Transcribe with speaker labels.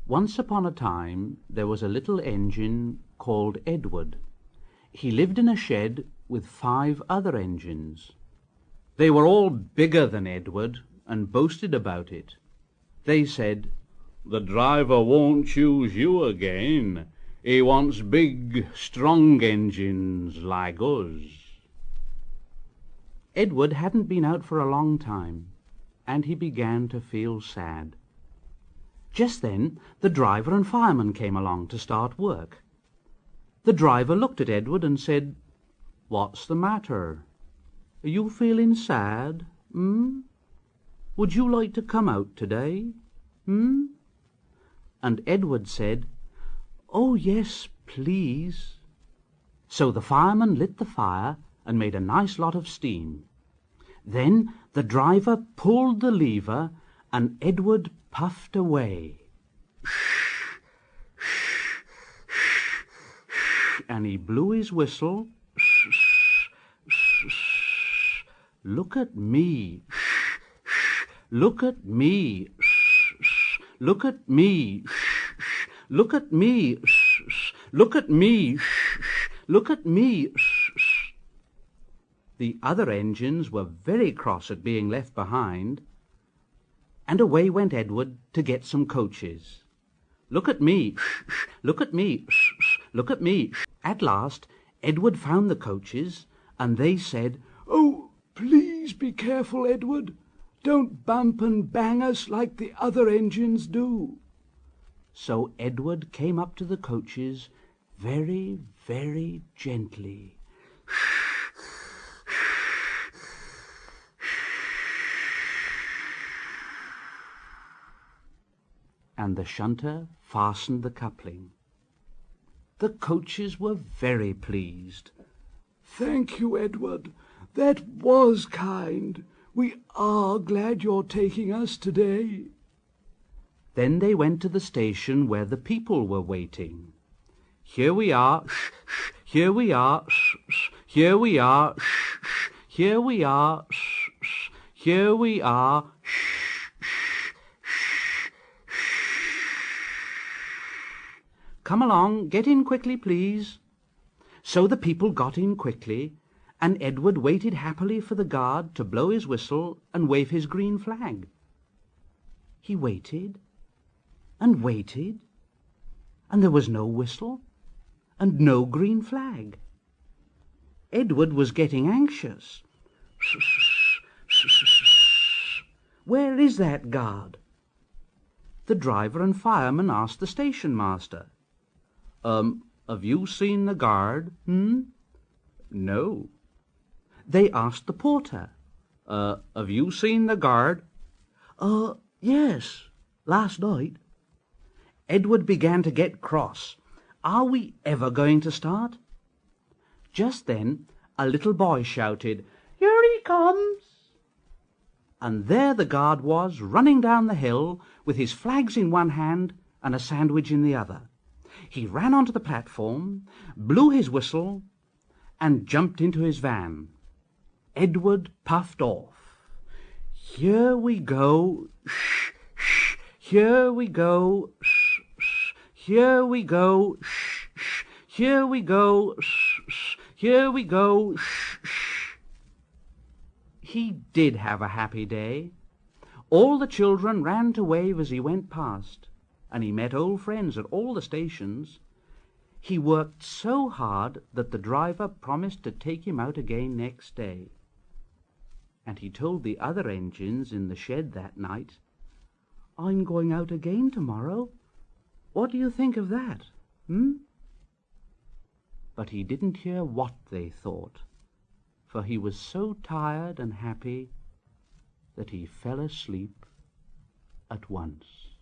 Speaker 1: Once upon a time there was a little engine called Edward. He lived in a shed with 5 other engines. They were all bigger than Edward and boasted about it. They said, "The driver won't choose you again. He wants big, strong engines like us." Edward hadn't been out for a long time, and he began to feel sad. Just then the driver and fireman came along to start work. The driver looked at Edward and said, "What's the matter? Are you feeling sad? Would you like to come out today? And Edward said, "Oh, yes, please." So the fireman lit the fire and made a nice lot of steam. Then the driver pulled the lever and Edward puffed away. And he blew his whistle. "Look at me. Look at me. Look at me. Look at me. Look at me. Look at me." The other engines were very cross at being left behind, and away went Edward to get some coaches. "Look at me. Look at me. Look at me." At last Edward found the coaches, and they said,
Speaker 2: "Oh, please be careful, Edward. Don't bump and bang us like the other engines do."
Speaker 1: So Edward came up to the coaches very, very gently. And the shunter fastened the coupling. The coaches were very pleased.
Speaker 2: "Thank you, Edward. That was kind. We are glad you're taking us today."
Speaker 1: Then they went to the station where the people were waiting. "Here we are, here we are, here we are, here we are, here we are." "Come along, get in quickly, please." So the people got in quickly, and Edward waited happily for the guard to blow his whistle and wave his green flag. He waited and waited, and there was no whistle and no green flag. Edward was getting anxious. "Where is that guard?" The driver and fireman asked the station master. Have you seen the guard? No." They asked the porter. Have you seen the guard?
Speaker 2: Yes, last night."
Speaker 1: Edward began to get cross. Are we ever going to start? Just then a little boy shouted, "Here he comes!" And there the guard was, running down the hill with his flags in one hand and a sandwich in the other. He ran onto the platform, blew his whistle, and jumped into his van. Edward puffed off. "Here we go, shh, shh, here we go, shh, shh, here we go, shh, shh, here we go, shh, shh, here we go, shh, shh." He did have a happy day. All the children ran to wave as he went past, and he met old friends at all the stations. He worked so hard that the driver promised to take him out again next day. And he told the other engines in the shed that night, "I'm going out again tomorrow. What do you think of that, But he didn't hear what they thought, for he was so tired and happy that he fell asleep at once.